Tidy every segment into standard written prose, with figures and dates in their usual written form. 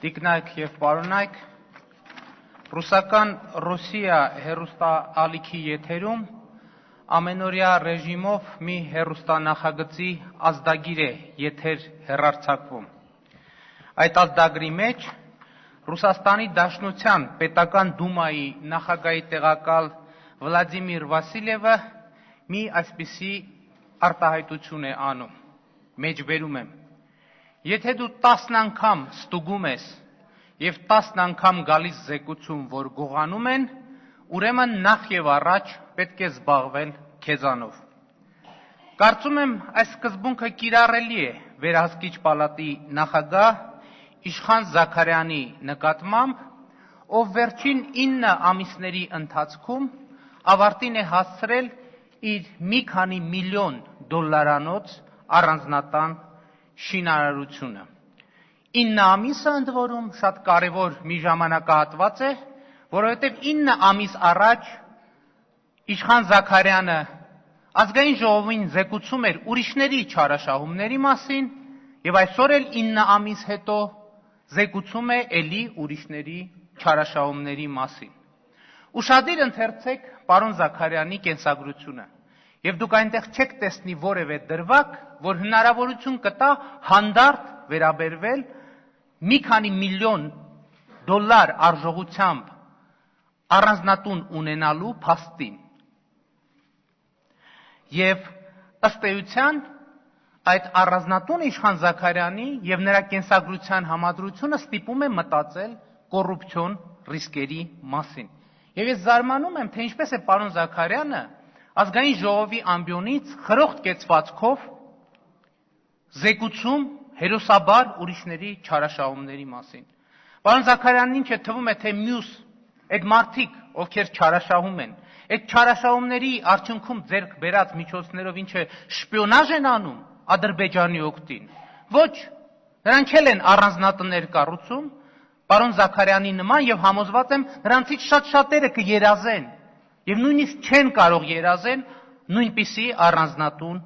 Տիկնայք և պարոնայք, ռուսական Ռոսիա հեռուստաալիքի եթերում ամենօրյա ռեժիմով մի հեռուստանախագծի ազդագիր է եթեր հեռարձակվում։ Այդ ազդագրի մեջ Ռուսաստանի Դաշնության Պետական Դումայի նախագահի տեղակալ Վլադիմիր Վասիլևը մի այսպիսի արտահայտություն է անում, մեջբերում եմ. Եթե դու 10 անգամ ստուգում ես և 10 անգամ գալիս զեկուցում, որ գողանում են, ուրեմն նախ և առաջ պետք է զբաղվել քեզանով։ Կարծում եմ այս սկզբունքը կիրառելի է Վերահսկիչ պալատի նախագահ Իշխան Զաքարյանի նկատմամբ, ով վերջին 9 ամիսների ընթացքում ավարտին է հասցրել իր մի քանի միլիոն դոլարանոց առանձնատան շինարարությունը։ 9 ամիսը ընդ որում շատ կարևոր մի ժամանակահատված է, որովհետև 9 ամիս առաջ Իշխան Զաքարյանը ազգային ժողովին զեկուցում էր ուրիշների չարաշահումների մասին և այսօր էլ 9 ամիս հետո զեկուցում է էլի ուրիշների չարաշահումների մասին։ Ուշադիր ընթերցեք պարոն Զաքարյանի կենսագրությունը և դուք այնտեղ չեք տեսնի որևէ դրվագ, որ հնարավորություն կտա հանդարտ վերաբերվել մի քանի միլիոն դոլար արժողությամբ առանձնատուն ունենալու փաստին։ Եվ ըստ էության այդ առանձնատուն Իշխան Զաքարյանի և նրա կենսագրության համադրությունը ստիպում է մտածել կոռուպցիոն ռիսկերի մասին։ Եվ ես զարմանում եմ, թե ինչպես է պարոն Զաքարյանը ազգային ժողովի ամբիոնից խրոխտ կեցվածքով զեկուցում հերոսաբար ուրիշների չարաշահումների մասին։ Պարոն Զաքարյանին ինչ է թվում է, թե մյուս այդ մարդիկ, ովքեր չարաշահում են, այդ չարաշահումների արդյունքում ձեռք բերած միջոցներով ինչ է շպիոնաժ են անում Ադրբեջանի օգտին։ Ոչ, նրանք էլ են առանձնատներ կառուցում պարոն Զաքարյանի նման և համոզված եմ նրանցից շատ շատերը կերազեն և նույնիսկ չեն կարող երազեն նույնպիսի առանձնատուն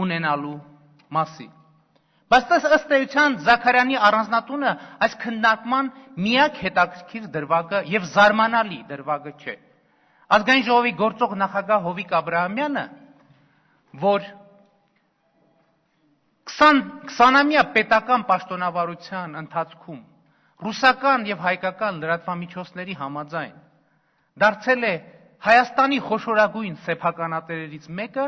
ունենալու մասին։ Բայց ըստ էության Զաքարյանի առանձնատունը այս քննարկման միակ հետաքրքիր դրվագը և զարմանալի դրվագը չէ։ Ազգային ժողովի գործող նախագահ Հովիկ Աբրահամյանը, որ 20-ամյա պետական պաշտոնավարության ընթացքում ռուսական և հայկական լրատվամիջոցների համաձայն դարձել է Հայաստանի խոշորագույն սեփականատերերից մեկը,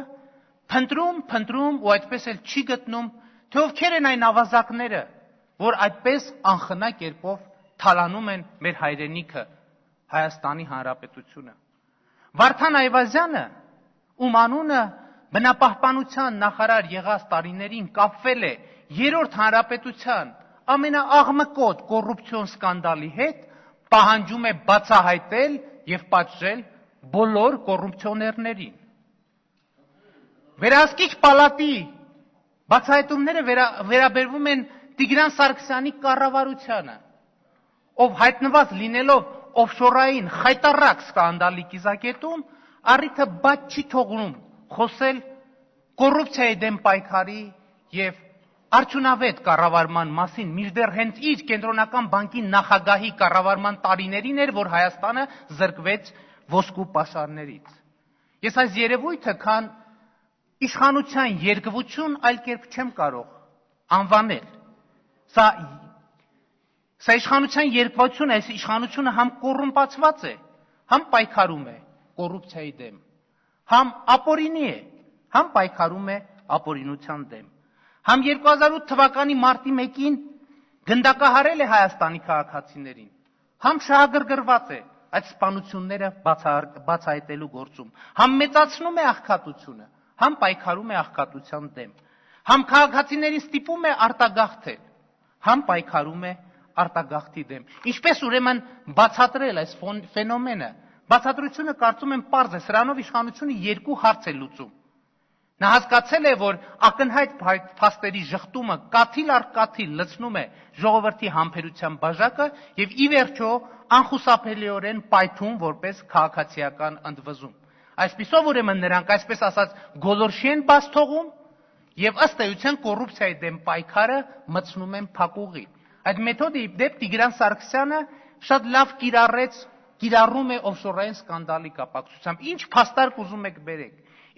փնտրում ու այդպես էլ չի գտնում, թե ովքեր են այն ավազակները, որ այդպես անխնա կերպով թալանում են մեր հայրենիքը, Հայաստանի Հանրապետությունը։ Վարդան Այվազյանը, ում անունը բնապահպանության նախարար եղած տարիներին կապվել է Երրորդ Հանրապետության ամենաաղմկոտ կոռուպցիոն սկանդալի հետ, պահանջում է բացահայտել և պատժել բոլոր կոռուպցիոներներին։ Վերահսկիչ պալատի բացահայտումները վերաբերվում են Տիգրան Սարգսյանի կառավարությանը, ով հայտնված լինելով օֆշորային խայտառակ սկանդալի կիզակետում, առիթը բաց չի թողնում խոսել կոռուպցիայի դեմ պայքարի և արդյունավետ կառավարման մասին, մինչդեռ հենց իր կենտրոնական բանկի նախագահի կառավարման տարիներին էր, որ Հայաստանը զրկվեց ոսկու պաշարներից։ Ես այս երևույթը քան իշխանության երկվություն այլ կերպ չեմ կարող անվանել։ Սա իշխանության երկվություն է, այս իշխանությունը համ կոռումպացված է, համ պայքարում է կոռուպցիայի դեմ, համ ապօրինի է, համ պայքարում է ապօրինության դեմ, համ 2008 թվականի մարտի 1-ին գնդակահարել է Հայաստանի քաղաքացիներին, համ շահագրգռված է այդ սպանությունները բացահայտելու գործում, համ մեծացնում է աղքատությունը, համ պայքարում է աղքատության դեմ, համ քաղաքացիներին ստիպում է արտագաղթել, համ պայքարում է արտագաղթի դեմ։ Ինչպես ուրեմն բացատրել այս ֆենոմենը։ Բացատրությունը կարծում եմ պարզ է, սրանով իշխանությունը երկու հարց է լուծում։ Նա հասկացել է, որ ակնհայտ փաստերի ժխտումը կաթիլ առ կաթիլ լցնում է ժողովրդի համբերության բաժակը և ի վերջո անխուսափելիորեն պայթում որպես քաղաքացիական ընդվզում։ Այսպիսով ուրեմն նրանք այսպես ասած գոլորշի են բաց թողում և ըստ էության կոռուպցիայի դեմ պայքարը մտցնում են փակուղի։ Այդ մեթոդը իբրև Տիգրան Սարգսյանը շատ լավ կիրառում է օֆշորային սկանդալի կապակցությամբ։ Ինչ փաստարկ ուզում եք բերեք,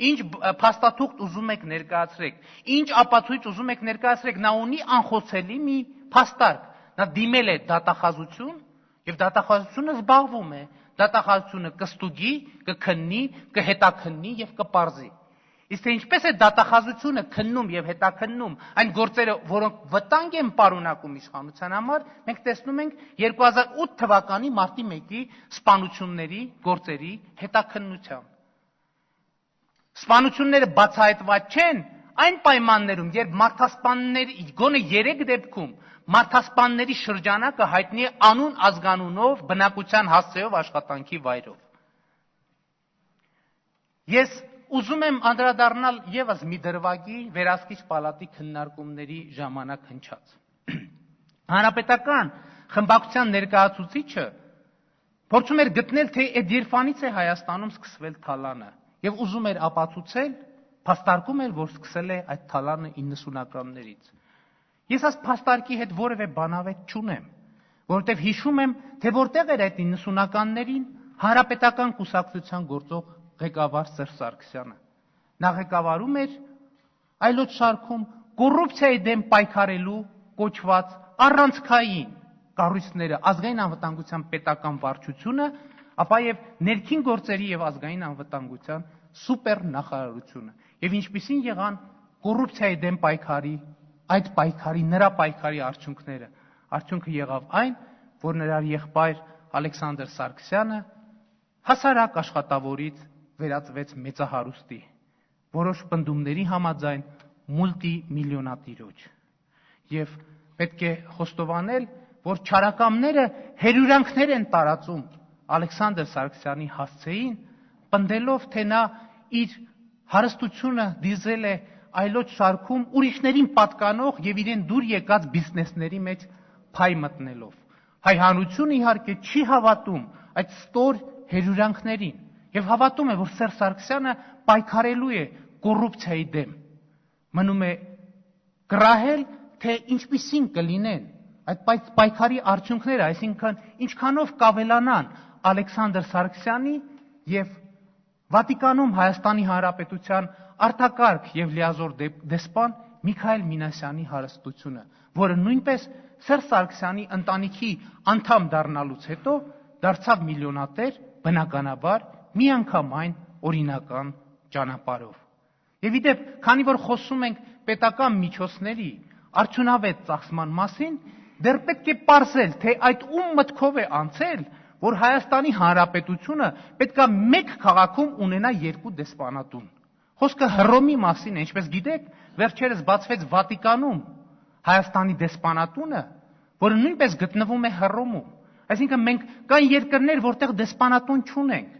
ինչ փաստաթուղթ ուզում եք ներկայացրեք, ինչ ապացույց ուզում եք ներկայացրեք, նա ունի անխոցելի մի փաստարկ։ Նա դիմել է դատախազություն եւ դատախազությունը զբաղվում է։ Դատախազությունը կստուգի, կքննի, կհետաքննի եւ կպարզի։ Իսկ թե ինչպես է դատախազությունը քննում եւ հետաքննում այն գործերը, որոնք վտանգ են պարունակում իշխանության համար, մենք տեսնում ենք 2008 թվականի մարտի 1-ի սպանությունների գործերի հետաքննությամբ։ Սպանությունները բացահայտված չեն այն պայմաններում, երբ մարդասպանների գոնե 3 դեպքում մարդասպանների շրջանակը հայտնի է անուն ազգանունով, բնակության հասցեով, աշխատանքի վայրով։ Ես ուզում եմ անդրադառնալ եւս մի դրվագի վերահսկիչ պալատի քննարկումների ժամանակ հնչած։ Հանրապետական խմբակցության ներկայացուցիչը փորձում էր գտնել, թե այդ երբանից է Հայաստանում սկսվել թալանը եւ ուզում էր ապացուցել, փաստարկում էր, որ սկսել է այդ թալանը 90-ականներից։ Ես այս փաստարկի հետ որևէ բանավեճ չունեմ, որովհետեւ հիշում եմ, թե որտեղ էր այդ 90-ականներին Հանրապետական կուսակցության գործող ղեկավար Սերժ Սարգսյանը։ Նա ղեկավարում էր այլոց շարքում կոռուպցիայի դեմ պայքարելու կոչված առանցքային կառույցները, ազգային անվտանգության պետական վարչությունը, ապա եւ ներքին գործերի եւ ազգային անվտանգության սուպեր նախարարությունը։ Եվ ինչպիսին եղան կոռուպցիայի դեմ պայքարի, այդ պայքարի, նրա պայքարի արդյունքները։ Արդյունքը եղավ այն, որ նրա եղբայր Ալեքսանդր Սարգսյանը հասարակ աշխատավորից վերածվեց մեծահարուստի, որոշ պնդումների համաձայն մուլտիմիլիոնատիրոջ։ Եվ պետք է խոստովանել, որ չարակամները հերյուրանքներ են տարածում Ալեքսանդր Սարգսյանի հասցեին, պնդելով, թե նա իր հարստությունը դիզել է այլոց շարքում ուրիշներին պատկանող եւ իրեն դուր եկած բիզնեսների մեջ փայ մտնելով։ Հայ հանրությունը իհարկե չի հավատում այդ ստոր հերյուրանքներին եւ հավատում է, որ Սերժ Սարգսյանը պայքարելու է կոռուպցիայի դեմ։ Մնում է կռահել, թե ինչպիսին կլինեն այդ պայքարի արդյունքները, այսինքն ինչքանով կավելանան Ալեքսանդր Սարգսյանի եւ Վատիկանում Հայաստանի Հանրապետության արտակարգ եւ լիազոր դեսպան Միքայել Մինասյանի հարստությունը, որը նույնպես Սերժ Սարգսյանի ընտանիքի անդամ դառնալուց հետո դարձավ միլիոնատեր, բնականաբար միանգամայն օրինական ճանապարհով։ Եվ իդեպ, քանի որ խոսում ենք պետական միջոցների արդյունավետ ծախսման մասին, դեռ պետք է պարզել, թե այդ ում մտքով է անցել, որ Հայաստանի Հանրապետությունը պետք է մեկ քաղաքում ունենա 2 դեսպանատուն։ Խոսքը Հռոմի մասին է, ինչպես գիտեք, վերջերս բացվեց Վատիկանում Հայաստանի դեսպանատունը, որը նույնպես գտնվում է Հռոմում։ Այսինքն մենք կան երկրներ, որտեղ դեսպանատուն չունենք,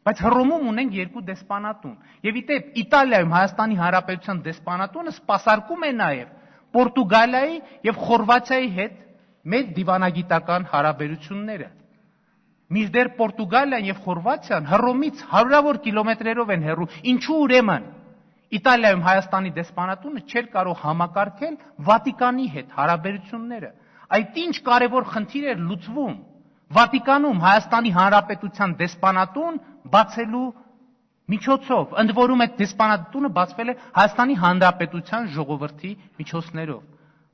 բայց Հռոմում ունենք 2 դեսպանատուն։ Եվ իդեպ Իտալիայում Հայաստանի Հանրապետության դեսպանատունը սպասարկում է նաև Պորտուգալիայի եւ Խորվաթիայի հետ մեր դիվանագիտական հարաբերությունները։ Մինչդեռ Պորտուգալիան եւ Խորվաթիան Հռոմից հարյուրավոր կիլոմետրերով են հեռու։ Ինչու ուրեմն Իտալիայում Հայաստանի դեսպանատունը չէր կարող համակարգել Վատիկանի հետ հարաբերությունները։ Այդ ինչ կարևոր խնդիր էր լուծվում Վատիկանում Հայաստանի Հանրապետության դեսպանատուն բացելու միջոցով, ընդ որում այդ դեսպանատունը բացվել է Հայաստանի Հանրապետության ժողովրդի միջոցներով։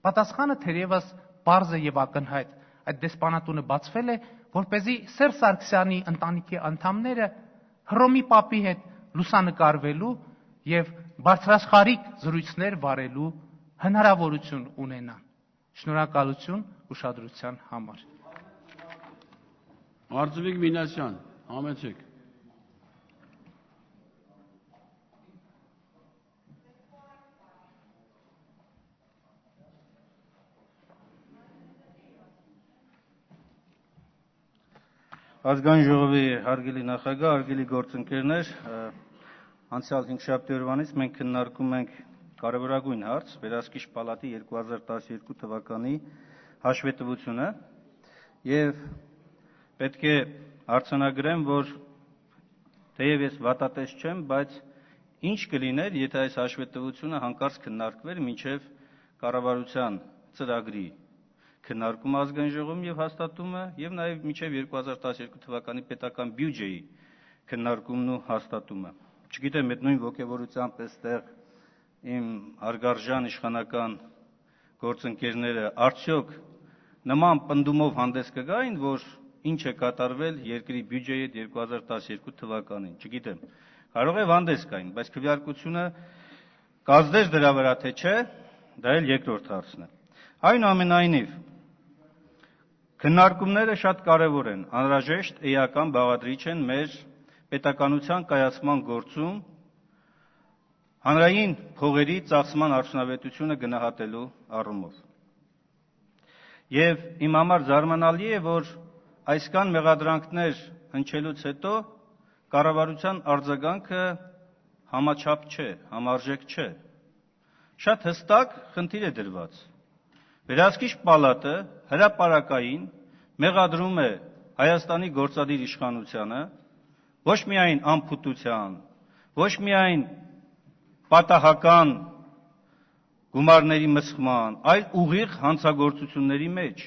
Պատասխանը թերևս պարզ է եւ ակնհայտ։ Այդ դեսպանատունը բացվել է, որպեսզի Սերժ Սարգսյանի ընտանիքի անդամները Հռոմի պապի հետ լուսանկարվելու եւ բարձրաշխարհիկ զրույցներ վարելու հնարավորություն ունենան։ Շնորհակալություն ուշադրության համար։ Արծվիկ Մինասյան, համեցեք։ Ազգային ժողովի հարգելի նախագահ, հարգելի գործընկերներ, անցյալ 5 օրվանից մենք քննարկում ենք կարևորագույն հարց, Վերահսկիչ պալատի 2012 թվականի հաշվետվությունը եւ պետք է արձանագրեմ, որ թեև ես վատատես չեմ, բայց ինչ կլիներ, եթե այս հաշվետվությունը հանկարծ քննարկվեր մինչեւ կառավարության ծրագրի քննարկում ազգային ժողովում եւ հաստատումը եւ նաեւ մինչեւ 2012 թվականի պետական բյուջեի քննարկումն ու հաստատումը։ Չգիտեմ, այդ նույն ողջավորությամբ այստեղ իմ հարգարժան իշխանական գործընկերները արդյոք նման պնդումով հանդես կգային, որ ինչ է կատարվել երկրի բյուջեի 2012 թվականին, չգիտեմ, կարող է հանդես գային, բայց քվեարկությունը կազդեց դրա վրա, թե չէ, դա էլ երկրորդ հարցն է։ Այնուամենայնիվ, քննարկումները շատ կարևոր են, անհրաժեշտ էական բաղադրիչ են մեր պետականության կայացման գործում հանրային փողերի ծախսման արդյունավետությունը գնահատելու առումով։ Եվ իմ համար զարմանալի է, որ այսքան մեղադրանքներ հնչելուց հետո կառավարության արձագանքը համաչափ չէ, համարժեք չէ։ Շատ հստակ խնդիր է դրված։ Վերահսկիչ պալատը հրապարակային մեղադրում է Հայաստանի գործադիր իշխանությանը ոչ միայն անփութության, ոչ միայն պատահական գումարների մսխման, այլ ուղիղ հանցագործությունների մեջ։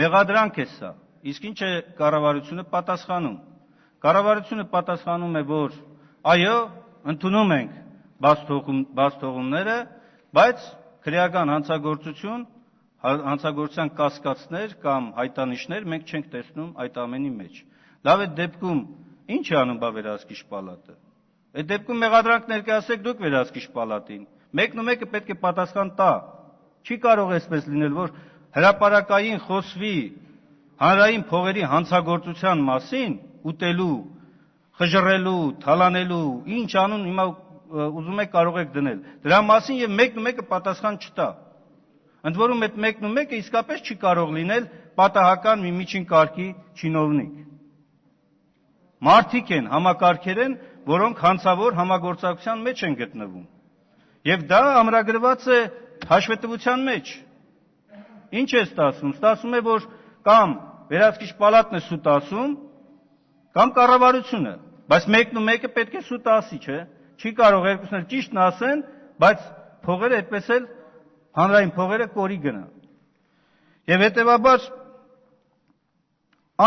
Մեղադրանք է սա, իսկ ինչ է կառավարությունը պատասխանում։ Կառավարությունը պատասխանում է, որ այո, ընդունում ենք բաց թողումները, բայց քրեական հանցագործության կասկածներ կամ հայտանիշներ մենք չենք տեսնում այդ ամենի մեջ։ Լավ, այդ դեպքում ինչ է անում վերահսկիչ պալատը։ Այդ դեպքում մեղադրանք ներկայացեք դուք վերահսկիչ պալատին։ Մեկն ու մեկը պետք է պատասխան տա։ Չի կարող այսպես լինել, որ հրապարակային խոսվի հանրային փողերի հանցագործության մասին, ուտելու, խժռելու, թալանելու, ինչ անուն հիմա ուզում եք կարող եք դնել։ Դրա մասին եւ մեկն ու մեկը պատասխան չտա։ Ընդ որում այդ մեկն ու մեկը իսկապես չի կարող լինել պատահական մի միջին կարգի չինովնիկ։ Մարդիկ են, համակարգեր են, որոնք հանցավոր համագործակցության մեջ են գտնվում։ Եվ դա ամրագրված է հաշվետվության մեջ։ Ինչ է ստացվում։ Ստացվում է, որ կամ վերահսկիչ պալատն է սուտ ասում, կամ կառավարությունը, բայց մեկն ու մեկը պետք է սուտ ասի, չէ՞։ Չի կարող երկուսն էլ ճիշտն ասեն, բայց փողերը այդպես էլ հանրային փողերը կորի գնա։ Եվ հետևաբար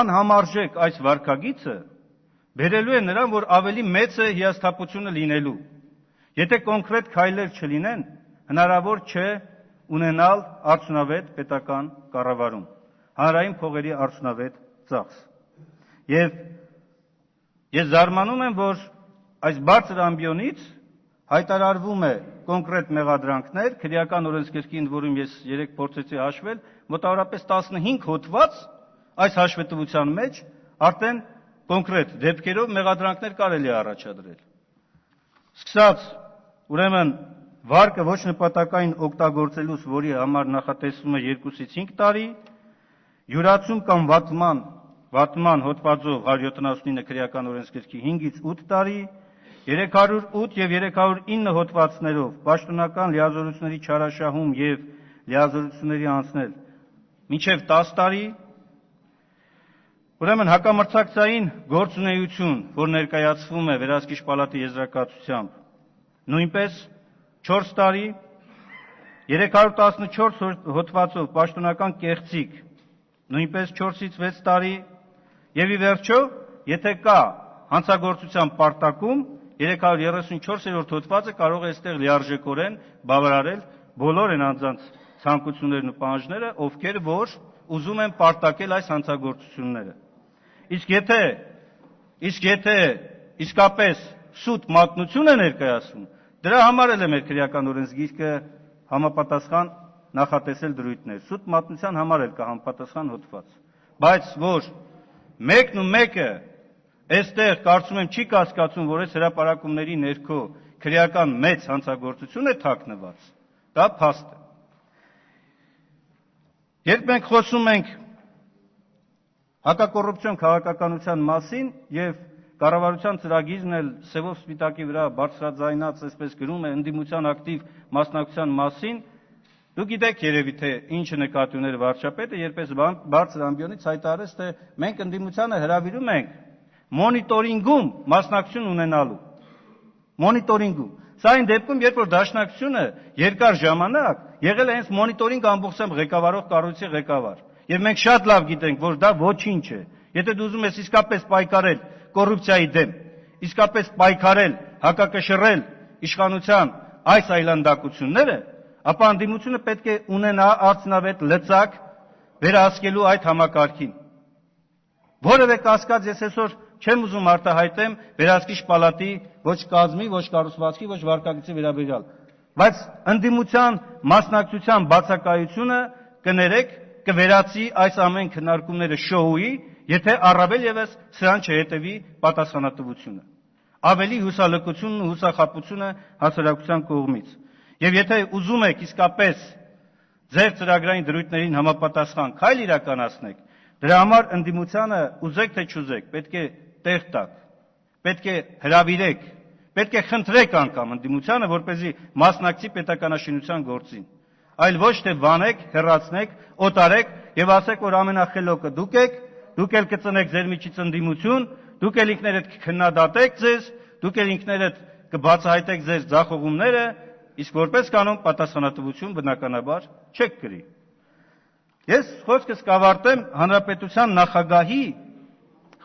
անհամարժեք այս վարքագիծը բերելու է նրան, որ ավելի մեծ է հիասթափությունը լինելու։ Եթե կոնկրետ քայլեր չլինեն, հնարավոր չէ ունենալ արդյունավետ պետական կառավարում, հանրային փողերի արդյունավետ ծախս։ Եվ ես զարմանում եմ, որ այս բարձր ամբիոնից հայտարարվում է կոնկրետ մեղադրանքներ, քրեական օրենսգրքի, ընդ որում ես երեք փորձեցի հաշվել, մոտավորապես 15 հոդված այս հաշվետվության մեջ արդեն կոնկրետ դեպքերով մեղադրանքներ կարելի է առաջադրել։ Սկսած, ուրեմն, վարկը ոչ նպատակային օգտագործելուց, որի համար նախատեսվում է 2-ից 5 տարի, յուրացում կամ վատման հոդվածով 179 քրեական օրենսգրքի 5-ից 8 տարի, 308 եւ 309 հոդվածներով պաշտոնական լիազորությունների չարաշահում եւ լիազորությունների անցնել մինչեւ 10 տարի, ուրեմն հակամրցակցային գործունեություն, որ ներկայացվում է վերահսկիչ պալատի եզրակացությամբ, նույնպես 4 տարի, 314 հոդվածով պաշտոնական կեղծիք, նույնպես 4-ից 6 տարի, եւ ի վերջո, եթե կա հանցագործության պարտակում, 334-րդ հոդվածը կարող է այստեղ լիարժեքորեն բավարարել բոլոր են անձանց ցանկություններն ու պահանջները, ովքեր որ ուզում են պարտակել այս հանցագործությունները։ Իսկ եթե իսկապես սուտ մատնություն է ներկայացվում, դրա համար էլ է մեր քրեական օրենսգիրքը համապատասխան նախատեսել դրույթներ։ Սուտ մատնության համար էլ կա համապատասխան հոդված։ Բայց որ մեկն ու մեկը այստեղ կարծում եմ չի կասկածում, որ այս հրապարակումների ներքո քրեական մեծ հանցագործություն է թաքնված, դա փաստ է։ Երբ մենք խոսում ենք հակակոռուպցիոն քաղաքականության մասին եւ կառավարության ծրագիրն էլ սևով սպիտակի վրա բարձրաձայնած, այսպես գրում է, ընդդիմության ակտիվ մասնակցության մասին, դուք գիտեք երևի թե ինչը նկատի ուներ վարչապետը, երբ այս բարձր ամբիոնից հայտարարեց, թե մենք ընդդիմությանը հրավիրում ենք մոնիտորինգում մասնակցություն ունենալու։ Մոնիտորինգում։ Սա այն դեպքում, երբ որ Դաշնակցությունը երկար ժամանակ եղել է հենց մոնիտորինգ ամբողջությամբ ղեկավարող կառույցի ղեկավար։ Եվ մենք շատ լավ գիտենք, որ դա ոչինչ է։ Եթե դու ուզում ես իսկապես պայքարել կոռուպցիայի դեմ, իսկապես պայքարել, հակակշռել իշխանության այս այլանդակությունները, ապա ընդդիմությունը պետք է ունենա արդյունավետ լծակ վերահսկելու այդ համակարգին։ Որևէ կասկած ես այսօր չեմ ուզում արտահայտեմ վերահսկիչ պալատի ոչ կազմի, ոչ կառուցվածքի, ոչ վարքագծի վերաբերյալ, բայց ընդդիմության մասնակցության բացակայությունը կներեք կվերածի այս ամեն քննարկումները շոուի, եթե առավել ևս սրան չհետևի պատասխանատվությունը, ավելի հուսալքությունն ու հուսախաբությունը հասարակության կողմից։ Եվ եթե ուզում եք իսկապես ձեր ծրագրային դրույթներին համապատասխան քայլ իրականացնեք, դրա համար ընդդիմությանը ուզեք թե չուզեք, պետք է տեղ տաք, պետք է հրավիրեք, պետք է խնդրեք անգամ ընդդիմությանը, որպեսզի մասնակցի պետականաշինության գործին, այլ ոչ թե վանեք, հեռացնեք, օտարեք եւ ասեք, որ ամենախելոքը դուք եք, դուք էլ կծնեք ձեր միջից ընդդիմություն, դուք էլ ինքներդ կքննադատեք ձեզ, դուք էլ ինքներդ կբացահայտեք ձեր ձախողումները, իսկ որպես կանոն պատասխանատվություն բնականաբար չեք կրի։ Ես խոսքս կավարտեմ հանրապետության նախագահի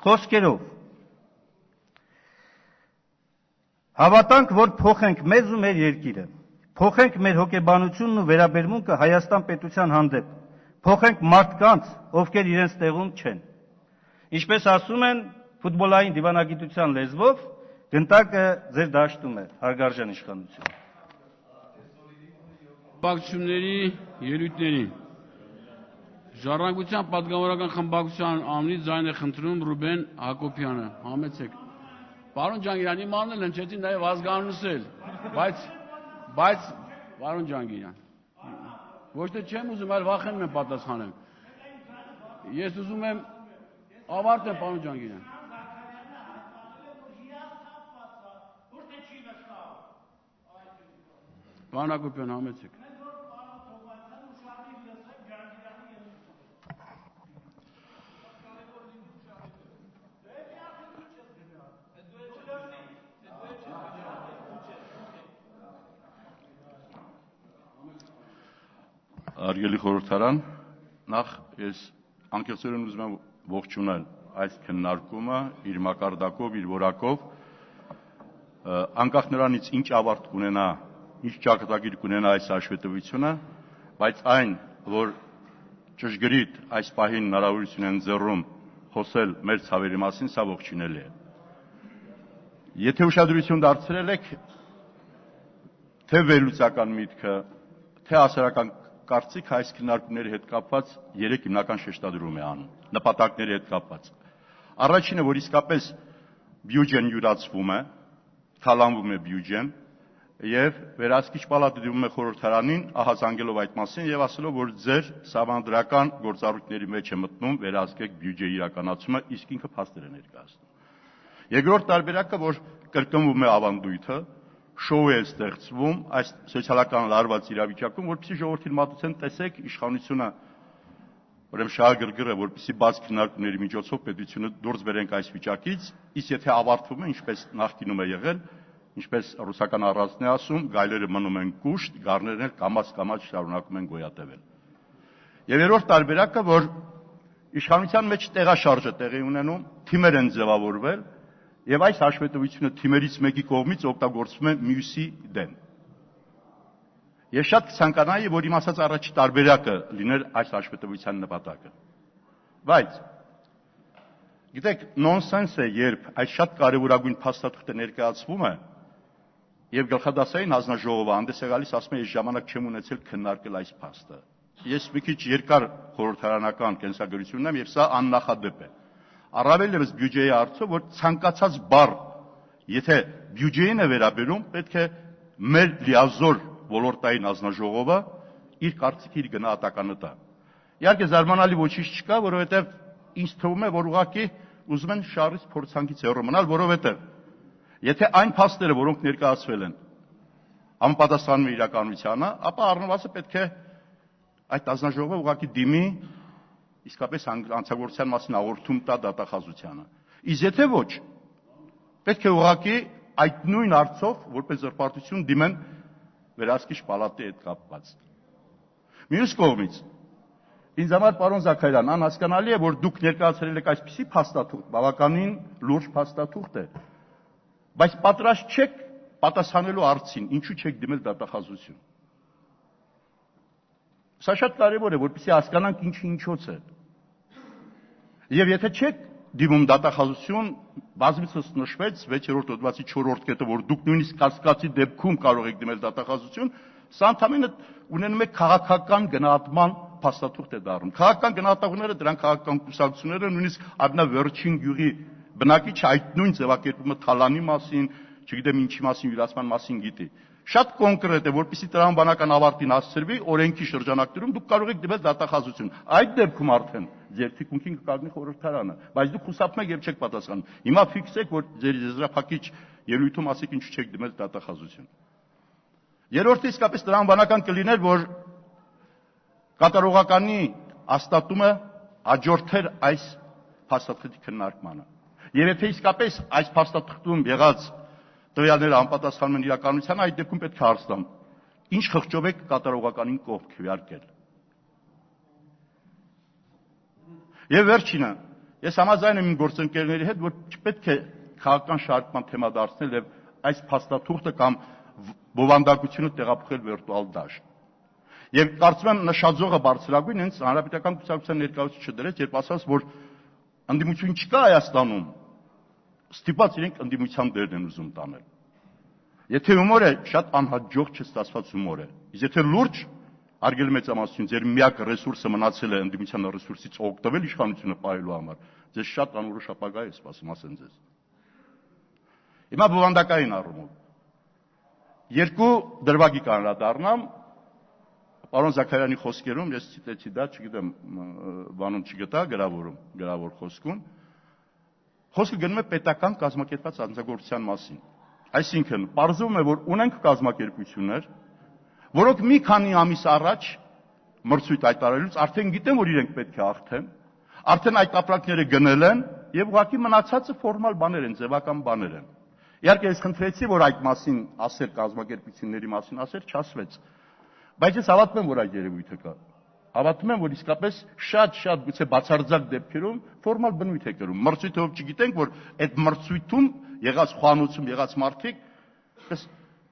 խոսքերով. Հավատանք, որ փոխենք մեզ ու մեր երկիրը, փոխենք մեր հոգեբանությունն ու վերաբերմունքը Հայաստան պետության հանդեպ, փոխենք մարդկանց, ովքեր իրենց տեղում չեն։ Ինչպես ասում են ֆուտբոլային դիվանագիտության լեզվով, գնդակը ձեր դաշտում է, հարգարժան իշխանություն։ Բակցությունների ելույթների Ժառանգության պատգամավորական խմբակցության անունից ձայն է խնդրում Ռուբեն Հակոբյանը, համեցեք։ Պարոն Ջանգիրյան, իմ անունն հնչեցի նաև ազգանունս էլ, բայց պարոն Ջանգիրյան, ոչ թե չեմ ուզում, այլ վախենում եմ պատասխանեմ։ Ես ուզում եմ ավարտեմ, պարոն Ջանգիրյան։ Պարոն Հակոբյան, համեցեք։ Արգելի խորհրդարան, նախ ես անկեղծորեն ուզում եմ ողջունել այս քննարկումը իր մակարդակով, իր որակով, անկախ նրանից ինչ ավարտ կունենա, ինչ ճակատագիր կունենա այս հաշվետվությունը, բայց այն, որ ճշգրիտ այս պահին հնարավորություն են ձեռում խոսել մեր ցավերի մասին, սա ողջունելի է։ Եթե ուշադրություն դարձրել եք թե վերլուծական միտքը, թե հասարակական կարծիք այս քննարկումների հետ կապված երեք հիմնական շեշտադրում է անում, նպատակների հետ կապված։ Առաջինը, որ իսկապես բյուջեն յուրացվում է, թալանվում է բյուջեն, եւ վերահսկիչ պալատը դիմում է խորհրդարանին, ահազանգելով այդ մասին եւ ասելով, որ ձեր սահմանադրական գործառույթների մեջ է մտնում վերահսկեք բյուջեի իրականացումը, իսկ ինքը փաստեր է ներկայացնում։ Երկրորդ տարբերակը, որ կրկնվում է ավանդույթը, շոու է ստեղծվում այս սոցիալական լարված իրավիճակում, որպեսզի ժողովրդին մատուցեն, տեսեք, իշխանությունը ուրեմն շահագրգռ է, որպեսզի բաց քննարկումների միջոցով պետությունը դուրս բերենք այս վիճակից, իսկ եթե ավարտվում է, ինչպես նախկինում է եղել, ինչպես ռուսական առանցն է ասում, գայլերը մնում են կուշտ, գառներն էլ կամաց շարունակում են գոյատևել։ Եվ երրորդ տարբերակը, որ իշխանության մեջ տեղաշարժ է տեղի ունենում, թիմեր են ձևավորվել, եւ այս հաշվետվությունը թիմերից մեկի կողմից օգտագործվում է մյուսի դեմ։ Ես շատ կցանկանայի, որ իմ ասած առաջի տարբերակը լիներ այս հաշվետվության նպատակը։ Բայց գիտեք, նոնսենս է, երբ այս շատ կարևորագույն փաստաթուղթը ներկայացվում է, եւ գլխադասային հանձնաժողովը հանդես է գալիս, ասում է, ես ժամանակ չեմ ունեցել քննարկել այս փաստը։ Ես մի քիչ երկար խորհրդարանական կենսագրություն ունեմ, եւ սա աննախադեպ է։ Առավել ևս բյուջեի հարցը, որ ցանկացած բառ, եթե բյուջեին է վերաբերում, պետք է մեր լիազոր ոլորտային հանձնաժողովը իր կարծիքի, իր գնահատականը տա։ Իհարկե զարմանալի ոչինչ չկա, որովհետև ինձ թվում է, որ ուղղակի ուզում են շարից փորձանքից հեռու մնալ, որովհետև եթե այն փաստերը, որոնք ներկայացվել են, համապատասխանում են իրականությանը, ապա առնվազն պետք է այդ հանձնաժողովը ուղղակի դիմի իսկապես հանցագործության մասին հաղորդում տա դատախազությանը։ Իսկ եթե ոչ, պետք է ուղղակի այդ նույն հարցով որպես զրպարտություն դիմեն վերահսկիչ պալատի հետ կապված։ Մյուս կողմից ինձ համար պարոն Զաքարյան անհասկանալի է, որ դուք ներկայացրել եք այսպիսի փաստաթուղթ, բավականին լուրջ փաստաթուղթ է, բայց պատրաստ չեք պատասխանելու հարցին, ինչու չեք դիմել դատախազություն։ Սա շատ կարևոր է, որպեսզի հասկանանք ինչի ինչոց է։ Եվ եթե չեք դիմում դատախազություն, բազմիցս նշվեց 6-րդ հոդվածի 4-րդ կետը, որ դուք նույնիսկ կասկածի դեպքում կարող եք դիմել դատախազություն, սա ընդհանրապես ունենում է քաղաքական գնահատման փաստաթուղթ է դառնում։ Քաղաքական գնահատողները, դրանք քաղաքական կուսակցությունները, նույնիսկ ամենավերջին գյուղի բնակիչը այդ նույն ձևակերպումը թալանի մասին, չգիտեմ ինչի մասին, յուրացման մասին գիտի։ Շատ կոնկրետ է, որպեսզի տրամաբանական ավարտին հասցրվի, օրենքի շրջանակներում դուք կարող եք դիմել դատախազություն։ Այդ դեպքում արդեն ձեր թիկունքին կկանգնի խորհրդարանը, բայց դուք խուսափում եք եւ չեք պատասխանում։ Հիմա ֆիքսեք, որ ձեր եզրափակիչ ելույթում ասեք ինչու չեք դիմել դատախազություն։ Երրորդը իսկապես տրամաբանական կլիներ, որ կատարողականի հաստատումը հաջորդեր այս փաստաթղթի քննարկմանը։ Եվ եթե իսկապես այս փաստաթղթում եղած տվյալները անպատասխանում են իրականությանը, այդ դեպքում պետք է հարց տամ. ինչ խղճով եք կատարողականին կողմ քվեարկել։ Եվ վերջինը, ես համաձայն եմ իմ գործընկերների հետ, որ չպետք է քաղաքական շարժման թեմա դարձնել եւ այս փաստաթուղթը կամ բովանդակությունը տեղափոխել վիրտուալ դաշտ։ Եվ կարծում եմ նշաձողը բարձրագույն հենց հանրապետական կուսակցության ներկայացուցիչը դրեց, երբ ասաց, որ ընդդիմություն չկա Հայաստանում, ստիպված իրենք ընդդիմության դերն են ուզում տանել։ Եթե հումոր է, շատ անհաջող չստացված հումոր է։ Իսկ եթե լուրջ, արգելի մեծամասնություն, ձեր միակ ռեսուրսը մնացել է ընդդիմության ռեսուրսից օգտվել իշխանությունը պահելու համար, ձեզ շատ անորոշ ապագա է սպասում, ասեն ձեզ։ Հիմա բովանդակային առումով երկու դրվագի կանրադառնամ, պարոն Զաքարյանի խոսքերում, ես ցիտեցի դա, չգիտեմ, բանում չգտա գրավոր խոսքում, խոսքը գնում է պետական կազմակերպված անձնագործության մասին։ Այսինքն, պարզվում է, որ ունենք կազմակերպություններ, որոնք մի քանի ամիս առաջ մրցույթ հայտարարելուց արդեն գիտեն, որ իրենք պետք է հաղթեն, արդեն այդ ապրանքները գնել են եւ ուղղակի մնացածը ֆորմալ բաներ են, ձևական բաներ են։ Իհարկե ես խնդրեցի, որ այդ մասին ասել կազմակերպությունների մասին ասել չասվեց։ Բայց ես հավատում եմ, որ այդ երևույթը կա։ Հավատում եմ, որ իսկապես շատ գուցե բացարձակ դեպքերում ֆորմալ բնույթ է կրում։ Մրցույթով չգիտենք, որ այդ մրցույթում եղած խոհանոցում եղած մարդիկ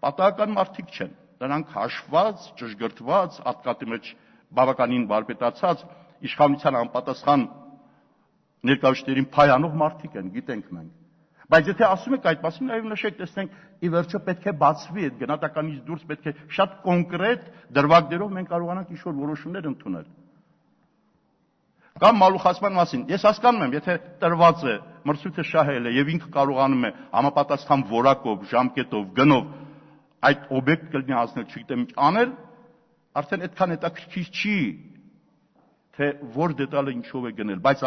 պատահական մարդիկ չեն։ Նրանք հաշված, ճշգրտված, ատկատի մեջ բավականին վարպետացած, իշխանության անպատասխան ներկայացուցիչներին փայանող մարդիկ են, գիտենք մենք։ Բայց եթե ասում եք այդ մասին, այո նշեք, տեսնենք, ի վերջո պետք է բացվի այդ գնահատականից դուրս, պետք է շատ կոնկրետ դրվագներով մենք կարողանանք ինչ-որ որոշումներ ընդունել։ Կամ մալուխացման մասին, ես հասկանում եմ, եթե տրված է, մրցույթը շահել է եւ ինքը կարողանում է համապատասխան որակով, ժամկետով, գնով այդ օբյեկտ կլինի հասնել, չգիտեմ ինչ անել, արդեն այդքան հետաքրքիր չի, թե որ դետալը ինչով է գնել, բայց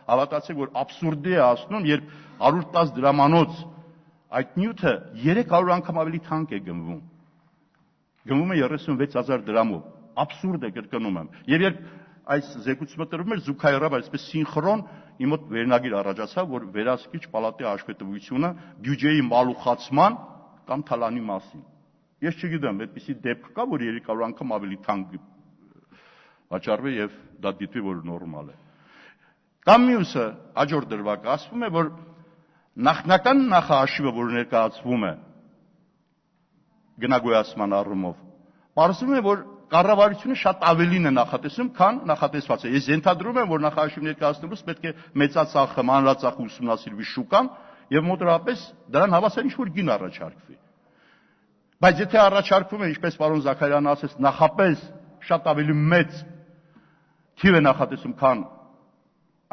հավատացեք, որ աբսուրդի է ասնում, երբ 110 դրամանոց այդ նյութը 300 անգամ ավելի թանկ է գնվում։ Գնվում է 36,000 դրամով։ Աբսուրդ է, կրկնում եմ։ Եվ երբ այս զեկուցումը տրվում էր, զուգահեռավ այսպես սինխրոն իմ մոտ վերնագիր առաջացավ, որ վերահսկիչ պալատի հաշվետվությունը բյուջեի մալուխացման կամ թալանի մասին։ Ես չգիտեմ, այդպիսի դեպք կա, որ 300 անգամ ավելի թանկ վաճառվի եւ դա դիտվի, որ նորմալ է։ Կամ մյուսը, հաջորդ դրվագը, ասվում է, որ նախնական նախահաշիվը, որ ներկայացվում է գնագոյացման առումով, պարզվում է, որ կառավարությունը շատ ավելին է նախատեսում, քան նախատեսված է։ Ես ենթադրում եմ, որ նախահաշիվ ներկայացնելուց պետք է մեծածախը, մանրածախը ուսումնասիրվի շուկան եւ մոտավորապես դրան հավասար ինչ-որ գին առաջարկվի։ Բայց եթե առաջարկվում է, ինչպես պարոն Զաքարյանը ասեց, նախապես շատ ավելի մեծ թիվ է նախատեսում, քան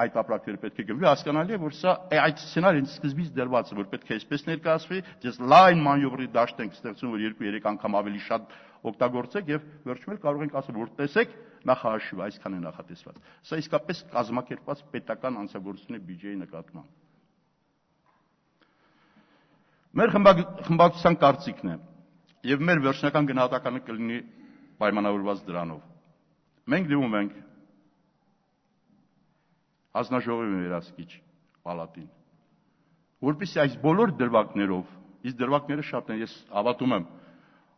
այդ ապրանքները պետք է գնվի, հասկանալի է, որ սա այդ սցենարը սկզբից դրված է, որ պետք է այսպես ներկայացվի, ես լայն մանյովրի դաշտ ենք ստեղծում, որ 2-3 անգամ ավելի շատ օգտագործեք եւ վերջում էլ կարող ենք ասել, որ տեսեք, նախահաշիվը այսքան է նախատեսված։ Սա իսկապես կազմակերպված պետական անձնագործություն է բյուջեի նկատմամբ։ Մեր խմբակցության կարծիքն է, եւ մեր վերջնական գնահատականը կլինի պայմանավորված դրանով։ Մենք դիմում ենք հանձնաժողովի վերահսկիչ պալատին, որպեսզի այս բոլոր դրվագներով Իսկ դրվագները շատ են, ես հավատում եմ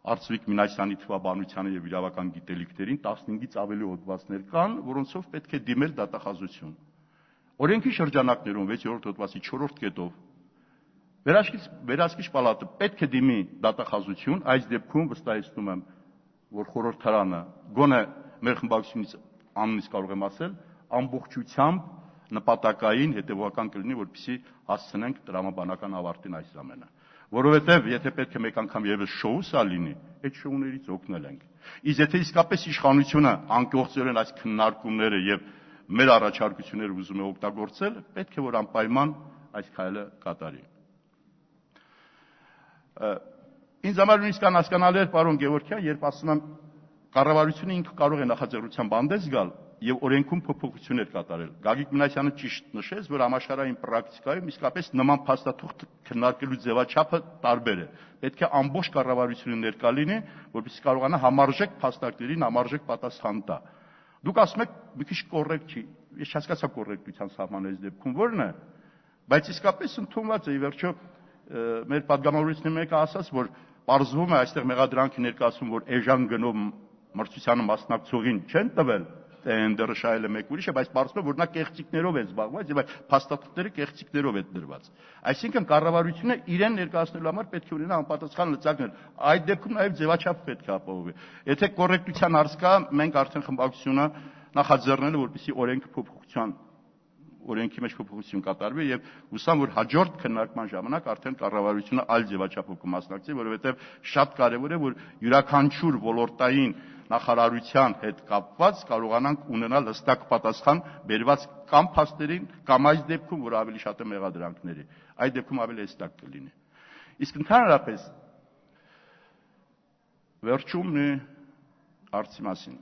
Արծվիկ Մինասյանի թվաբանությանը եւ իրավական գիտելիքներին 15-ից ավելի հոդվածներ կան, որոնցով պետք է դիմել դատախազություն։ Օրենքի շրջանակներում 6-րդ հոդվածի 4-րդ կետով Վերահսկիչ պալատը պետք է դիմի դատախազություն, այս դեպքում վստահեցնում եմ, որ խորհրդարանը գոնե մեր խմբակցությունից անունից կարող եմ ասել, ամբողջությամբ նպատակային հետևողական կլինի, որպեսզի հասցնենք տրամաբանական ավարտին այս ամենը։ Որովհետև եթե պետք է մեկ անգամ եւս շոուսա լինի, այդ շոուներից օգնել ենք։ Իսկ եթե իսկապես իշխանությունը անկեղծորեն այս քննարկումները եւ մեր առաջարկությունները ուզում է օգտագործել, պետք է որ անպայման այս քայլը կատարի։ Ինձ համար նույնիսկ անհասկանալի է, պարոն Գևորգյան, երբ ասում եմ կառավարությունը ինքը կարող է նախաձեռնությամբ հանդես գալ եւ օրենքում փոփոխություններ կատարել։ Գագիկ Մինասյանը ճիշտ նշեց, որ համաշխարհային պրակտիկայում իսկապես նման փաստաթուղթ քննարկելու ձևաչափը տարբեր է։ Պետք է ամբողջ կառավարությունը ներկա լինի, որպեսզի կարողանա համարժեք փաստարկներին համարժեք պատասխան տա։ Դուք ասում եք մի քիչ կոռեկտ չի։ Ես չհասկացա կոռեկտության սահմանը այս դեպքում ո՞րն է, բայց իսկապես ընդունված է ի վերջո մեր падգամավորիչների մեկը ասաց, որ պարզվում է այստեղ մեղադրանքի ներկայացում, որ էժան գնով մրցությանը մասնակցողին չեն տվել, դեռ շահել է մեկ ուրիշը, բայց պարզվում է, որ նա կեղծիքներով է զբաղված եւ այդ փաստաթղթերը կեղծիքներով է դրված։ Այսինքն կառավարությունը իրեն ներկայացնելու համար պետք է ունենա անպատասխան լծակներ։ Այդ դեպքում նաեւ ձևաչափը պետք է ապահովի։ Եթե կոռեկտության հարց կա, մենք արդեն խմբակցությունը նախաձեռնել է, որպեսզի օրենքի մեջ փոփոխություն կատարվի եւ հուսամ, որ հաջորդ քննարկման ժամանակ արդեն կառավարությունը այլ ձևաչափով կմասնակցի, որովհետեւ շատ կարեւոր է, որ յուրաքանչյուր ոլորտային նախարարության հետ կապված կարողանանք ունենալ հստակ պատասխան բերված կամ փաստերին, կամ այս դեպքում, որ ավելի շատ է մեղադրանքների, այդ դեպքում ավելի հստակ կլինի։ Իսկ ընդհանրապես վերջում մի հարցի մասին։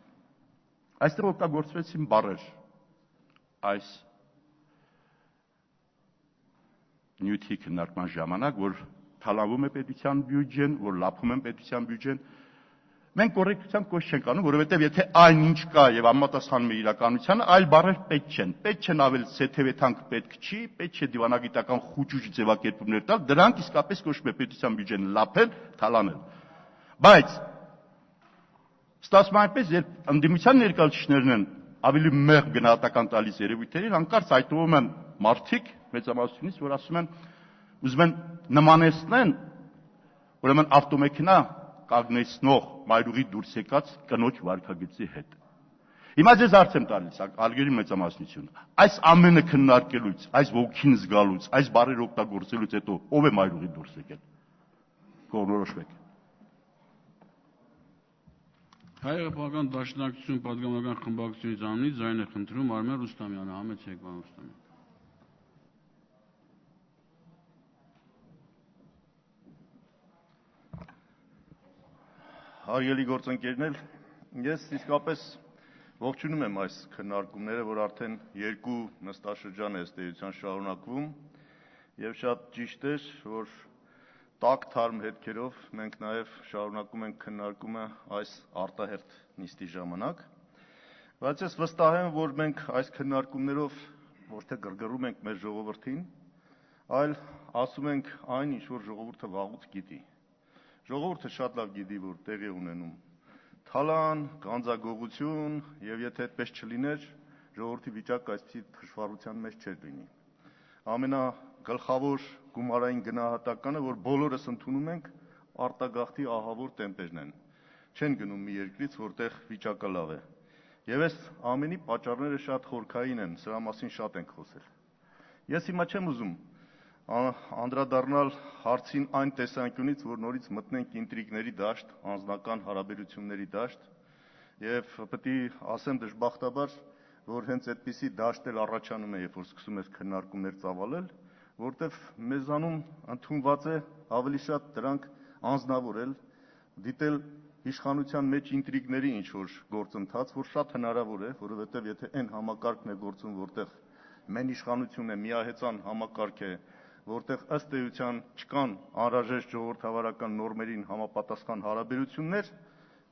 Այստեղ օգտագործվեցին բառեր այս նյութի քննարկման ժամանակ, որ թալանվում է պետության բյուջեն, որ լափում են պետության բյուջեն։ Մենք կոռեկտության կոչ չենք անում, որովհետև եթե այն ինչ կա եւ համապատասխանում է իրականությանը, այլ բառեր պետք չեն։ Պետք չեն ավելի սեթևեթանք պետք չի, պետք չէ դիվանագիտական խուճուճ ձևակերպումներ տալ, դրանք իսկապես կոչվում է պետության բյուջեն լափել, թալանել։ Բայց ստացվում է այնպես, երբ ընդդիմության ներկայացուցիչներն են ավելի մեղ գնահատական տալիս երևույթերին, հանկարծ այդտվում են մարդիկ մեծամասնությունից, որ ասում են, ուզում են նմանեցնեն, ուրեմն ավտոմեքենա կանգնեցնող մայրուղի դուրս եկած կնոջ վարքագծի հետ։ Հիմա ձեզ հարց եմ տալիս, ալգերի մեծամասնություն։ Այս ամենը քննարկելուց, այս ոգին զգալուց, այս բառեր օգտագործելուց հետո ով է մայրուղի դուրս եկել։ Կողնորոշվեք։ Հայ-Եվրոպական դաշնակցություն падգամական խմբակցությունից անունից ձայն է խնդրում Արմեն Ռուստամյանը, համեցեք պարոն Ռուստամյան։ Հարգելի գործընկերներ, ես իսկապես ողջունում եմ այս քննարկումները, որ արդեն երկու նստաշրջան է ըստ էության շարունակվում եւ շատ ճիշտ է, որ տաք թարմ հետքերով մենք նաեւ շարունակում ենք քննարկումը այս արտահերթ նիստի ժամանակ, բայց ես վստահ եմ, որ մենք այս քննարկումներով ոչ թե գրգռում ենք մեր ժողովրդին, այլ ասում ենք այն, ինչ որ ժողովուրդը վաղուց գիտի։ Ժողովուրդը շատ լավ գիտի, որ տեղի ունենում թալան, գանձագողություն եւ եթե այդպես չլիներ, ժողովրդի վիճակը այսպիսի թշվառության մեջ չէր լինի։ Ամենագլխավոր գումարային գնահատականը, որ բոլորս ընդունում ենք, արտագաղթի ահավոր տեմպերն են։ Չեն գնում մի երկրից, որտեղ վիճակը լավ է։ Եվ այս ամենի պատճառները շատ խորքային են, սրա մասին շատ ենք խոսել։ Ես հիմա չեմ ուզում անդրադառնալ հարցին այն տեսանկյունից, որ նորից մտնենք ինտրիգների դաշտ, անձնական հարաբերությունների դաշտ, եւ պետք է ասեմ դժբախտաբար, որ հենց այդպիսի դաշտ էլ առաջանում է, երբ որ սկսում ես քննարկումներ ծավալել, որտեվ մեզանում ընդունված է ավելի շատ դրանք անձնավորել, դիտել իշխանության մեջ ինտրիգների ինչ որ գործընթաց, որ շատ հնարավոր է, որովհետեւ եթե այն համակարգն է գործում, որտեղ մեն իշխանություն է, միահեծան համակարգ է, որտեղ ըստ էության չկան անհրաժեշտ ժողովրդավարական նորմերին համապատասխան հարաբերություններ,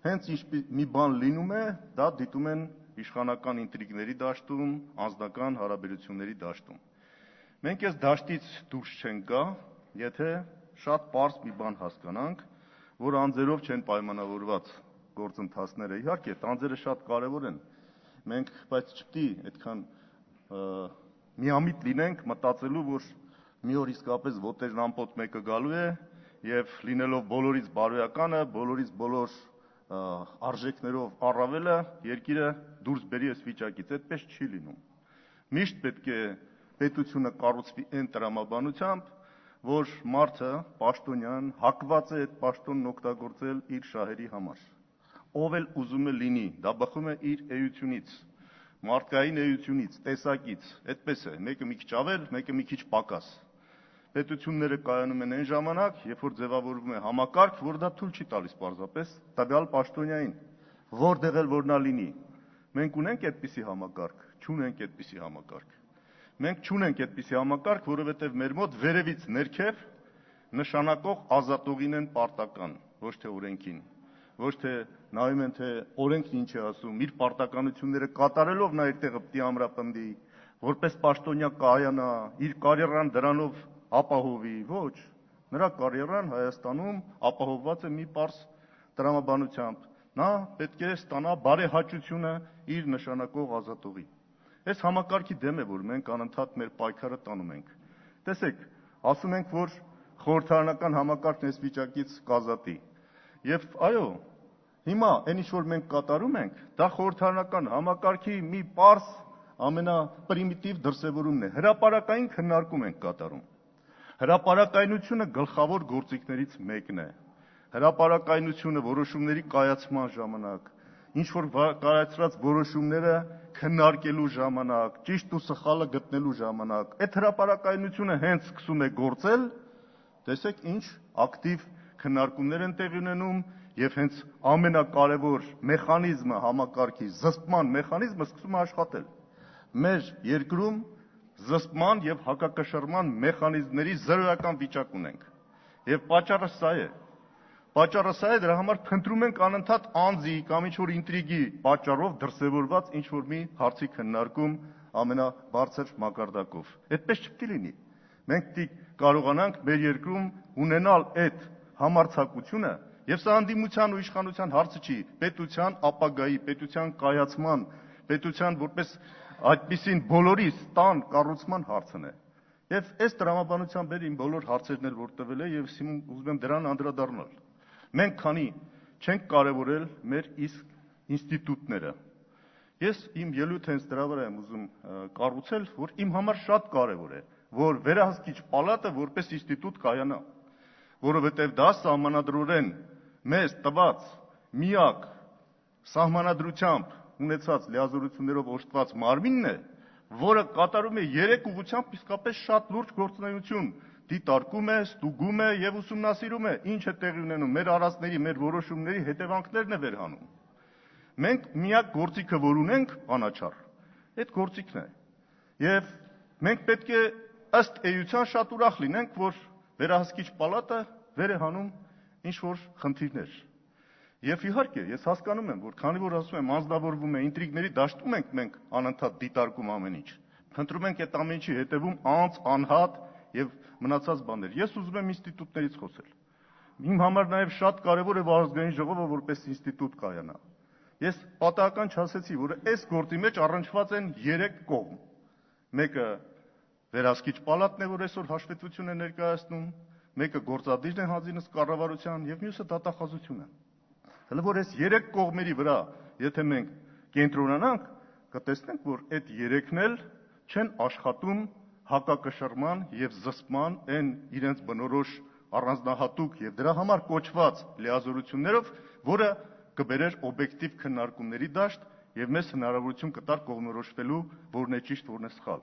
հենց մի բան լինում է, դա դիտում են իշխանական ինտրիգների դաշտում, անձնական հարաբերությունների դաշտում։ Մենք այս դաշտից դուրս չենք գա, եթե շատ պարզ մի բան հասկանանք, որ անձերով չեն պայմանավորված գործընթացները։ Իհարկե, տանձերը շատ կարևոր են։ Մենք բայց չպետք է այդքան միամիտ լինենք մտածելու, որ մի օր իսկապես ոտերն ամպոտ մեկը գալու է եւ լինելով բոլորից բարոյականը, բոլորից բոլոր արժեքներով առավելը երկիրը դուրս բերի այս վիճակից։ Այդպես չի լինում։ Միշտ պետք է պետությունը կառուցվի այն տրամաբանությամբ, որ մարդը պաշտոնյան հակված է այդ պաշտոնն օգտագործել իր շահերի համար։ Ով էլ ուզում է լինի, դա բխում է իր էությունից, մարդկային էությունից, տեսակից, այդպես է, մեկը մի քիչ ավել, մեկը մի քիչ պակաս։ Պետությունները կայանում են այն ժամանակ, երբ որ ձևավորվում է համակարգ, որ դա թույլ չի տալիս պարզապես տվյալ պաշտոնյային, որտեղ էլ որ նա լինի։ Մենք ունենք այդպիսի համակարգ, չունենք այդպիսի համակարգ։ Մենք չունենք այդպիսի համակարգ, որովհետև մեր մոտ վերևից ներքև նշանակող ազատողին են պարտական, ոչ թե օրենքին, ոչ թե նայում են, թե օրենքն ինչ է ասում, իր պարտականությունները կատարելով նա իր տեղը պիտի ամրապնդի, որպես պաշտոնյա կայանա, իր կարիերան դրանով ապահովի, ոչ, նրա կարիերան Հայաստանում ապահովված է մի պարզ տրամաբանությամբ, նա պետք է ստանա բարեհաճությունը իր նշանակող ազատողի։ Այս համակարգի դեմ է, որ մենք անընդհատ մեր պայքարը տանում ենք։ Տեսեք, ասում ենք, որ խորհրդարանական համակարգն այս վիճակից կազատի։ Եվ այո, հիմա այն ինչ որ մենք կատարում ենք, դա խորհրդարանական համակարգի մի պարզ ամենապրիմիտիվ դրսևորումն է։ Հրապարակային քննարկում ենք կատարում։ Հրապարակայնությունը գլխավոր գործիքներից մեկն է։ Հրապարակայնությունը որոշումների կայացման ժամանակ, ինչ որ կայացրած որոշումները քննարկելու ժամանակ, ճիշտ ու սխալը գտնելու ժամանակ, այդ հրապարակայնությունը հենց սկսում է գործել, տեսեք ինչ ակտիվ քննարկումներ են տեղի ունենում եւ հենց ամենակարևոր մեխանիզմը համակարգի զսպման մեխանիզմը սկսում է աշխատել։ Մեր երկրում զսպման եւ հակակշռման մեխանիզմների զրոյական վիճակ ունենք։ Եվ պատճառը սա է։ Պատճառը սա է, դրա համար փնտրում ենք անընդհատ անձի կամ ինչ-որ ինտրիգի պատճառով դրսևորված ինչ-որ մի հարցի քննարկում ամենաբարձր մակարդակով։ Այդպես չպետք է լինի։ Մենք պիտի կարողանանք մեր երկրում ունենալ այդ համարձակությունը, եւ սա անդիմության ու իշխանության հարցը չի, պետության ապագայի, պետության կայացման, պետության որպես այդպիսին բոլորի ստան կառուցման հարցն է։ Եվ այս տրամաբանությամբ իմ բոլոր հարցերն էլ որ տվել է եւ ուզում եմ դրան անդրադառնալ։ Մենք քանի չենք կարևորել մեր իսկ ինստիտուտները։ Ես իմ ելույթը հենց դրա վրա եմ ուզում կառուցել, որ իմ համար շատ կարևոր է, որ վերահսկիչ պալատը որպես ինստիտուտ կայանա, որովհետև դա սահմանադրորեն մեզ տված միակ սահմանադրությամբ ունեցած լիազորություններով օժտված մարմինն է, որը կատարում է 3 ուղղությամբ իսկապես շատ լուրջ գործունեություն, դիտարկում է, ստուգում է եւ ուսումնասիրում է, ինչ է տեղի ունենում մեր արածների, մեր որոշումների հետևանքներն է վերհանում։ Մենք միակ գործիքը, որ ունենք, անաչառ, այդ գործիքն է։ Եվ մենք պետք է ըստ էության շատ ուրախ լինենք, որ վերահսկիչ պալատը վեր է հանում ինչ որ խնդիրներ։ Եվ իհարկե, ես հասկանում եմ, որ քանի որ ասում եմ, անձնավորվում է ինտրիգների դաշտում ենք մենք անընդհատ դիտարկում ամեն ինչ։ Խնդրում ենք այդ ամեն ինչի հետևում անձ, անհատ եւ մնացած բաներ։ Ես ուզում եմ ինստիտուտներից խոսել։ Իմ համար նաեւ շատ կարեւոր է, որ ազգային ժողովը որպես ինստիտուտ կայանա։ Ես պատահական չասեցի, որ այս գործի մեջ առնչված են 3 կողմ։ Մեկը վերահսկիչ պալատն է, որ այսօր հաշվետվություն է ներկայացնում, մեկը գործադիրն է հանձինս կառավարության եւ մյուսը դատախազությունը։ Հələ որ այս 3 կողմերի վրա, եթե մենք կենտրոնանանք, կտեսնենք, որ այդ 3-ն էլ չեն աշխատում հակակշռման եւ զսպման այն իրենց բնորոշ առանձնահատուկ եւ դրա համար կոչված լիազորություններով, որը կբերեր օբյեկտիվ քննարկումների դաշտ եւ մեզ հնարավորություն կտար կողմնորոշվելու, որն է ճիշտ, որն է սխալ։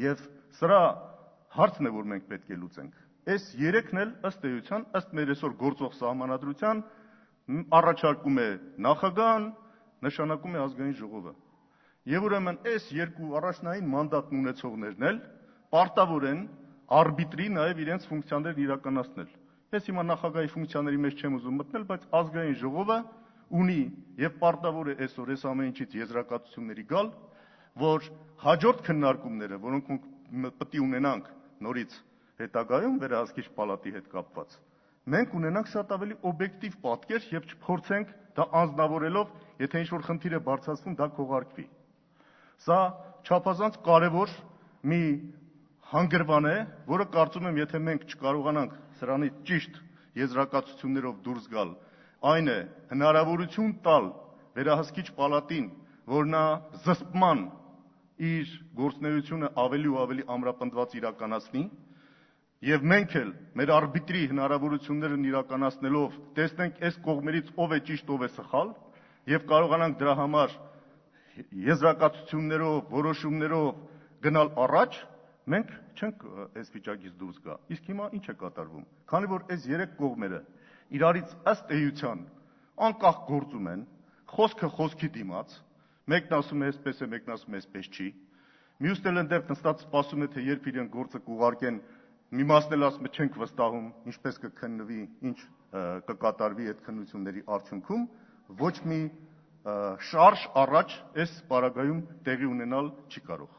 Եվ սրա հարցն է, որ մենք պետք է լուծենք։ Այս 3-ն էլ ըստ էության, ըստ մեր այսօր գործող սահմանադրության առաջարկում է նախագահան, նշանակում է ազգային ժողովը։ Եվ ուրեմն այս 2 առաջնային մանդատն ունեցողներն էլ պարտավոր են արբիտրի նաև իրենց ֆունկցիաներն իրականացնել։ Ես հիմա նախագահի ֆունկցիաների մեջ չեմ ուզում մտնել, բայց ազգային ժողովը ունի եւ պարտավոր է այսօր այս ամեն ինչից եզրակացությունների գալ, որ հաջորդ քննարկումները, որոնք պետք է ունենանք նորից հետագայում վերահսկիչ պալատի հետ կապված, մենք ունենանք շատ ավելի օբյեկտիվ պատկեր եւ չփորձենք դա անձնավորելով, եթե ինչ-որ խնդիր է բարձրացվում, դա քողարկվի։ Սա չափազանց կարևոր մի հանգրվան է, որը կարծում եմ, եթե մենք չկարողանանք սրանից ճիշտ եզրակացություններով դուրս գալ, այն է հնարավորություն տալ վերահսկիչ պալատին, որ նա զսպման իր գործունեությունը ավելի ու ավելի ամրապնդված իրականացնի, եւ մենք էլ մեր արբիտրի հնարավորություններն իրականացնելով տեսնենք այս կողմերից ով է ճիշտ, ով է սխալ, եւ կարողանանք դրա համար եզրակացություններով, որոշումներով գնալ առաջ, մենք չենք այս վիճակից դուրս գա։ Իսկ հիմա ինչ է կատարվում։ Քանի որ այս երեք կողմերը իրարից ըստ էության անկախ գործում են, խոսքը խոսքի դիմաց, մեկն ասում է այսպես է, մեկն ասում է այսպես չի, մյուսն էլ այնտեղ նստած սպասում է, թե երբ իրեն գործը կուղարկեն, մի մասն էլ ասում է չենք վստահում, ինչպես կքննվի, ինչ կկատարվի այդ քննությունների արդյունքում, ոչ մի շարժ առաջ այս պարագայում տեղի ունենալ չի կարող։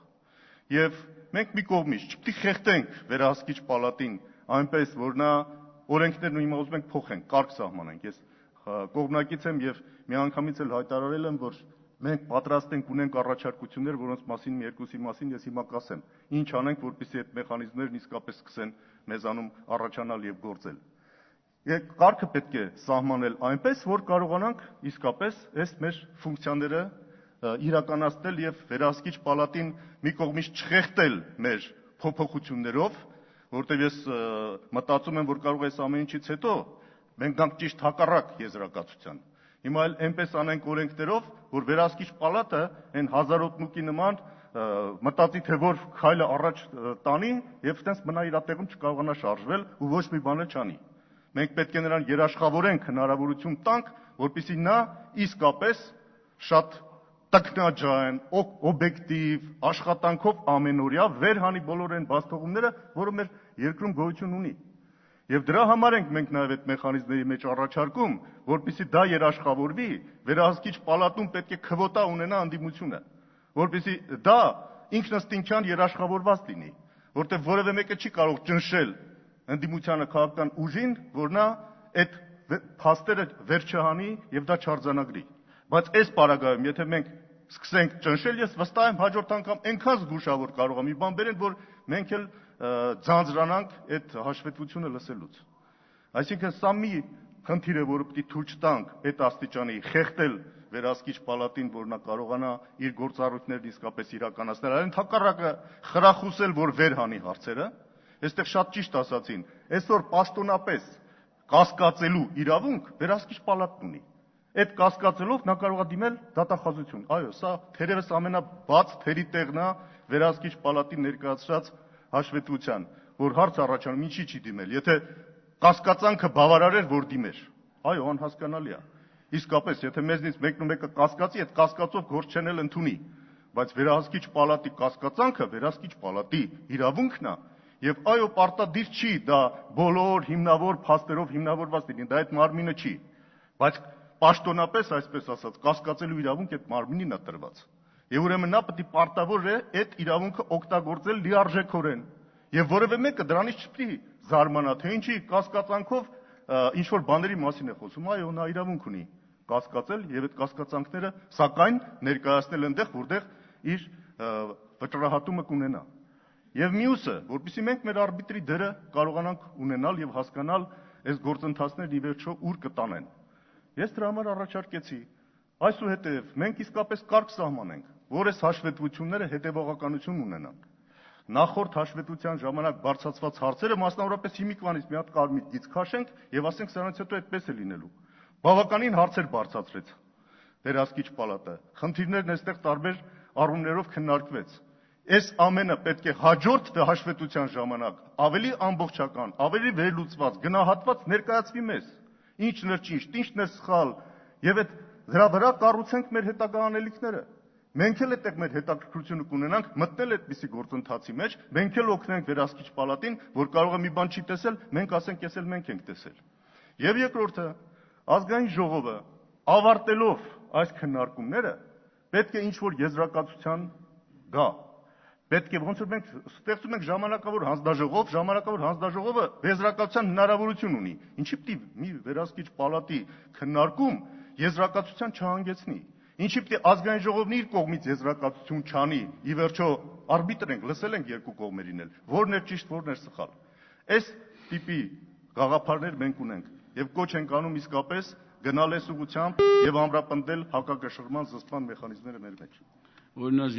Եվ մենք մի կողմից չպետք է խեղդենք վերահսկիչ պալատին այնպես, որ նա օրենքներն ու հիմա ուզում ենք փոխենք, կարգ սահմանենք։ Ես կողմնակից եմ եւ միանգամից էլ հայտարարել եմ, որ մենք պատրաստ ենք ունենք առաջարկություններ, որոնց մասին մի երկուսի մասին ես հիմա կասեմ։ Ինչ անենք, որպեսզի այդ մեխանիզմներն իսկապես սկսեն մեզանում առաջանալ եւ գործել։ Եվ կարգը պետք է սահմանել այնպես, որ կարողանանք իսկապես այս մեր ֆունկցիաները իրականացնել եւ վերահսկիչ պալատին մի կողմից չխեղդել մեր փոփոխություններով, որտեղ ես մտածում եմ, որ կարող է այս ամեն ինչից հետո մենք գանք ճիշտ հակառակ եզրակացության։ Հիմա էլ այնպես անենք օրենքներով, որ վերահսկիչ պալատը այն հազարոտնուկի նման մտածի, թե որ քայլը առաջ տանի եւ այդպես մնա իր տեղում չկարողանա շարժվել ու ոչ մի բան չանի։ Մենք պետք է նրան երաշխավորենք, հնարավորություն տանք, որպեսզի նա իսկապես շատ տքնաջան, օբյեկտիվ աշխատանքով ամենօրյա վերհանի բոլոր այն բացթողումները, որը մեր երկրում գոյություն ունի։ Եվ դրա համար ենք մենք նաև այդ մեխանիզմների մեջ առաջարկում, որպեսզի դա երաշխավորվի, վերահսկիչ պալատում պետք է քվոտա ունենա ընդդիմությունը, որպեսզի դա ինքնըստինքյան երաշխավորված լինի, որտեղ որևէ մեկը չի կարող ճնշել ընդդիմությանը քաղաքական ուժին, որ նա այդ փաստերը վեր չհանի եւ դա չարձանագրի։ Բայց այս պարագայում, եթե մենք սկսենք ճնշել, ես վստահ եմ հաջորդ անգամ այնքան զգուշավոր կարող է մի բան բերել, որ մենք էլ ձանձրանանք այդ հաշվետվությունը լսելուց։ Այսինքն սա մի խնդիր է, որը պետք է թույլ չտանք այդ աստիճանի խեղդել վերահսկիչ պալատին, որ նա կարողանա իր գործառույթներն իսկապես իրականացնել, այլ ընդհակառակը խրախուսել, որ վեր հանի հարցերը։ Այստեղ շատ ճիշտ ասացին, այսօր պաշտոնապես կասկածելու իրավունք վերահսկիչ պալատն ունի։ Այդ կասկածելով նա կարող է դիմել դատախազություն։ Այո, սա թերևս ամենաբաց թերի տեղն է վերահսկիչ պալատի ներկայացրած հաշվետվության, որ հարց առաջանում ինչի չի դիմել, եթե կասկածանքը բավարար էր, որ դիմեր։ Այո, անհասկանալի է։ Իսկապես, եթե մեզնից մեկն ու մեկը կասկածի, այդ կասկածով գործ չեն էլ ընդունի, բայց վերահսկիչ պալատի կասկածանքը վերահսկիչ պալատի իրավունքն է, եւ այո, պարտադիր չի դա բոլոր հիմնավոր փաստերով հիմնավորված լինի, դա այդ մարմինը չի, բայց պաշտոնապես, այսպես ասած, կասկածելու իրավունք այդ մարմինին է տրված։ Եվ ուրեմն նա պետք է պարտավոր է այդ իրավունքը օգտագործել լիարժեքորեն։ Եվ որևէ մեկը դրանից չպետք է զարմանա, թե ինչի կասկածանքով ինչ որ բաների մասին է խոսում։ Այո, նա իրավունք ունի կասկածել եւ այդ կասկածանքները սակայն ներկայացնել այնտեղ, որտեղ իր վճռահատումը կունենա։ Եվ մյուսը, որpեսզի մենք մեր արբիտրի դերը կարողանանք ունենալ եւ հասկանալ այս գործընթացներն ի վերջո ուր կտանեն։ Ես դրա համար առաջարկեցի այսուհետև մենք իսկապես կարգ սահմանենք, որ այս հաշվետվությունները հետևողականություն ունենան։ Նախորդ հաշվետվության ժամանակ բարձրացված հարցերը մասնավորապես հիմիկվանից մի հատ կարմիր գիծ քաշենք եւ ասենք սրանից հետո այդպես է լինելու։ Բավականին հարցեր բարձրացրեց վերահսկիչ պալատը։ Խնդիրներն այստեղ տարբեր առումներով քննարկվեց։ Այս ամենը պետք է հաջորդ հաշվետվության ժամանակ ավելի ամբողջական, ավելի վերլուծված, գնահատված ներկայացվի մեզ։ Ինչն էր ճիշտ, ինչն էր սխալ, եւ այդ դրա վրա կառուցենք մեր հետագա անելիքները։ Մենք էլ այդտեղ մեր հետաքրքրությունը կունենանք մտնել այդպիսի գործընթացի մեջ, մենք էլ օգնենք վերահսկիչ պալատին, որ կարող է մի բան չի տեսել, մենք ասենք, ես էլ մենք ենք տեսել։ Եվ երկրորդը, ազգային ժողովը ավարտելով այս քննարկումները պետք է ինչ որ եզրակացության գա։ Պետք է ոնց որ մենք ստեղծում ենք ժամանակավոր հանձնաժողովը եզրակացության հնարավորություն ունի։ Ինչի՞ պիտի մի վերահսկիչ պալատի քննարկում եզրակացության չհանգեցնի։ Ինչի՞ պիտի ազգային ժողովն իր կողմից եզրակացություն չանի։ Ի վերջո արբիտր ենք, լսել ենք երկու կողմերին էլ, որն է ճիշտ, որն է սխալ։ Այս տիպի գաղափարներ մենք ունենք եւ կոչ ենք անում իսկապես գնալ այս ուղղությամբ եւ ամրապնդել հակակշռման զսպման մեխանիզմները մեր մեջ։ Օրինակ